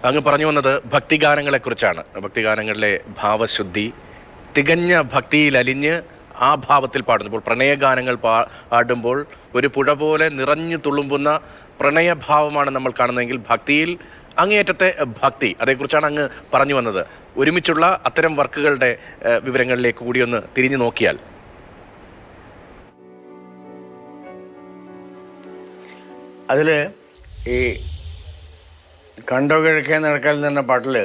അങ്ങ് പറഞ്ഞു വന്നത് ഭക്തിഗാനങ്ങളെക്കുറിച്ചാണ്. ഭക്തിഗാനങ്ങളിലെ ഭാവശുദ്ധി, തികഞ്ഞ ഭക്തിയിൽ അലിഞ്ഞ് ആ ഭാവത്തിൽ പാടുന്നു. ഇപ്പോൾ പ്രണയഗാനങ്ങൾ പാടുമ്പോൾ ഒരു പുഴ പോലെ നിറഞ്ഞു തുളുമ്പുന്ന പ്രണയഭാവമാണ് നമ്മൾ കാണുന്നതെങ്കിൽ ഭക്തിയിൽ അങ്ങേയറ്റത്തെ ഭക്തി, അതേക്കുറിച്ചാണ് അങ്ങ് പറഞ്ഞു വന്നത്. ഒരുമിച്ചുള്ള അത്തരം വർക്കുകളുടെ വിവരങ്ങളിലേക്ക് കൂടി ഒന്ന് തിരിഞ്ഞു നോക്കിയാൽ. അതിൽ ഈ കണ്ടോ കിഴക്കേ നടക്കൽ എന്ന് പറഞ്ഞ പാട്ടിൽ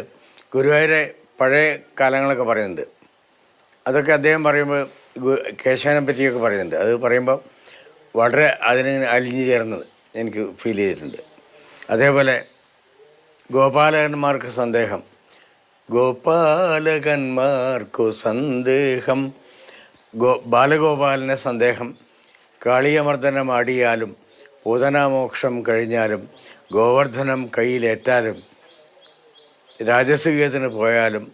ഗുരുവായൂരെ പഴയ കാലങ്ങളൊക്കെ പറയുന്നുണ്ട്. അതൊക്കെ അദ്ദേഹം പറയുമ്പോൾ കേശവനെ പറ്റിയൊക്കെ പറയുന്നുണ്ട്. അത് പറയുമ്പോൾ വളരെ അതിന് അലിഞ്ഞു ചേർന്നത് എനിക്ക് ഫീൽ ചെയ്തിട്ടുണ്ട്. അതേപോലെ ഗോപാലകന്മാർക്ക് സന്ദേഹം, ഗോപാലകന്മാർക്കു സന്ദേഹം, ബാലഗോപാലന് സന്ദേഹം, കാളിയമർദ്ദനമാടിയാലും പൂതനാമോക്ഷം കഴിഞ്ഞാലും ഗോവർദ്ധനം കയ്യിലേറ്റാലും രാജസൂയത്തിന് പോയാലും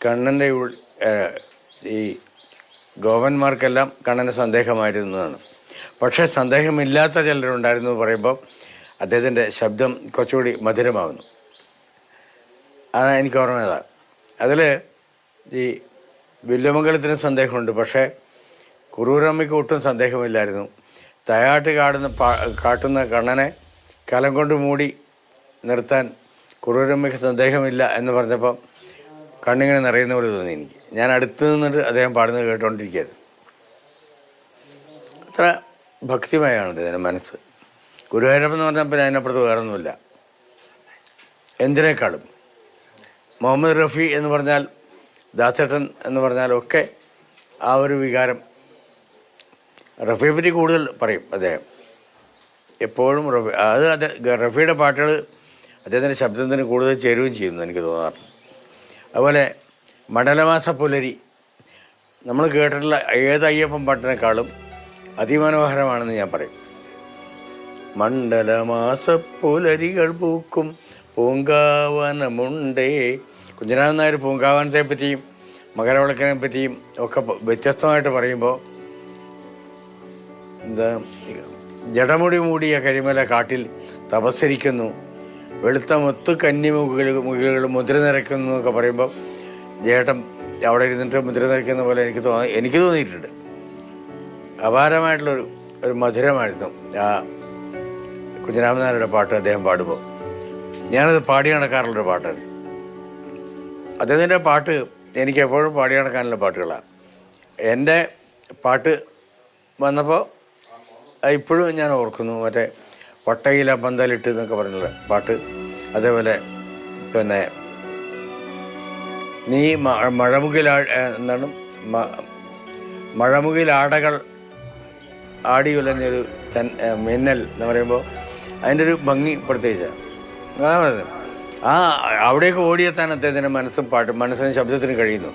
കണ്ണൻ്റെ ഈ ഗോപന്മാർക്കെല്ലാം കണ്ണന് സന്ദേഹമായിരുന്നതാണ്. പക്ഷേ സന്ദേഹമില്ലാത്ത ചിലരുണ്ടായിരുന്നു പറയുമ്പോൾ അദ്ദേഹത്തിൻ്റെ ശബ്ദം കുറച്ചുകൂടി മധുരമാകുന്നു. അതാണ് എനിക്ക് ഓർമ്മ. അതിൽ ഈ വില്ലുമംഗലത്തിന് സന്ദേഹമുണ്ട്, പക്ഷേ കുറൂരമ്മയ്ക്ക് ഒട്ടും സന്ദേഹമില്ലായിരുന്നു. തയാട്ട് കാട്ടുന്ന കണ്ണനെ കലം കൊണ്ട് മൂടി നിർത്താൻ കുറൂരമ്മയ്ക്ക് സന്ദേഹമില്ല എന്ന് പറഞ്ഞപ്പോൾ കണ്ണിങ്ങനെ നിറയുന്ന പോലെ തോന്നി എനിക്ക്. ഞാൻ അടുത്ത് നിന്നിട്ട് അദ്ദേഹം പാടുന്നത് കേട്ടുകൊണ്ടിരിക്കുകയായിരുന്നു. അത്ര ഭക്തിമയമാണ് ഇതിൻ്റെ മനസ്സ്. ഗുരുവായൂരപ്പൻ എന്ന് പറഞ്ഞാൽ പിന്നെ അതിനപ്പുറത്ത് വേറൊന്നുമില്ല. എന്തിനേക്കാളും മുഹമ്മദ് റഫി എന്ന് പറഞ്ഞാൽ, ദാസേട്ടൻ എന്ന് പറഞ്ഞാലൊക്കെ ആ ഒരു വികാരം. റഫിയെ പറ്റി കൂടുതൽ പറയും അദ്ദേഹം എപ്പോഴും. റഫിയുടെ പാട്ടുകൾ അദ്ദേഹത്തിൻ്റെ ശബ്ദത്തിന് കൂടുതൽ ചേരുകയും ചെയ്യുന്നു എനിക്ക് തോന്നാറുണ്ട്. അതുപോലെ മണ്ഡലമാസ പുലരി നമ്മൾ കേട്ടിട്ടുള്ള ഏത് അയ്യപ്പൻ പാട്ടിനേക്കാളും അതിമനോഹരമാണെന്ന് ഞാൻ പറയും. മണ്ഡലമാസ പുലരികൾ പൂക്കും പൂങ്കാവനമുണ്ടേ. കുഞ്ഞിരാമൻ നായർ പൂങ്കാവനത്തെ പറ്റിയും മകരവിളക്കിനെ പറ്റിയും ഒക്കെ വ്യത്യസ്തമായിട്ട് പറയുമ്പോൾ എന്താ, ജടമുടി മൂടിയ കരിമല കാട്ടിൽ തപസ്സരിക്കുന്നു, വെളുത്ത മുത്തു മുകിലുകൾ മുദ്ര നിറയ്ക്കുന്നു എന്നൊക്കെ പറയുമ്പോൾ ജേട്ടൻ അവിടെ ഇരുന്നിട്ട് മുദ്ര നിറയ്ക്കുന്ന പോലെ എനിക്ക് തോന്നിയിട്ടുണ്ട്. അപാരമായിട്ടുള്ളൊരു മധുരമായിരുന്നു ആ കുഞ്ഞിരാമൻ നായരുടെ പാട്ട് അദ്ദേഹം പാടുമ്പോൾ. ഞാനത് പാടി നടക്കാറുള്ളൊരു പാട്ടാണ്. അദ്ദേഹത്തിൻ്റെ പാട്ട് എനിക്ക് എപ്പോഴും പാടി നടക്കാനുള്ള പാട്ടുകളാണ്. എൻ്റെ പാട്ട് വന്നപ്പോൾ ഇപ്പോഴും ഞാൻ ഓർക്കുന്നു. മറ്റേ വട്ടയില പന്തലിട്ട് എന്നൊക്കെ പറഞ്ഞുള്ള പാട്ട്. അതേപോലെ പിന്നെ നീ എന്താണ് മഴമുകിലാടകൾ ആടി ഉലഞ്ഞൊരു മിന്നൽ എന്ന് പറയുമ്പോൾ അതിൻ്റെ ഒരു ഭംഗി പ്രത്യേകിച്ചാണ്. അവിടെയൊക്കെ ഓടിയെത്താൻ അദ്ദേഹത്തിൻ്റെ മനസ്സും മനസ്സിനും ശബ്ദത്തിനും കഴിയുന്നു.